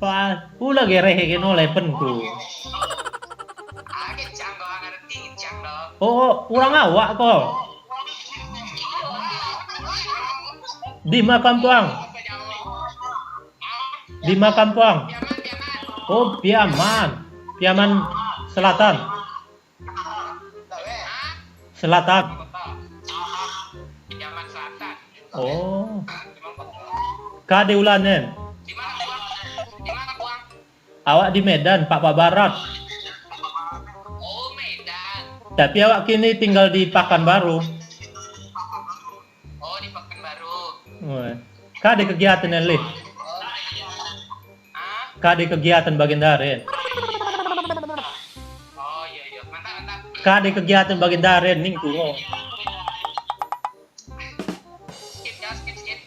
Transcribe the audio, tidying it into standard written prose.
Wah, pula gerehekin oleh penku. Age canggo ngerti canggo. Oh, kurang awak kok. Di Makampang. Di Makampang. Oh, Piaman. Piaman Selatan. Selatan. Yaman Selatan. Oh. Kade ulanen. Di mana Buang? Di mana Buang? Awak di Medan, Pak Barat. Oh, Medan. Tapi awak kini tinggal di Pekanbaru. Oh, di Pekanbaru. Wah. Kade kegiatan yang lih. Ah? Kade kegiatan bagian daren. Oh, iya iya. Mantap mantap. Kade kegiatan bagian daren ning tuh. Skip ya, skip skip.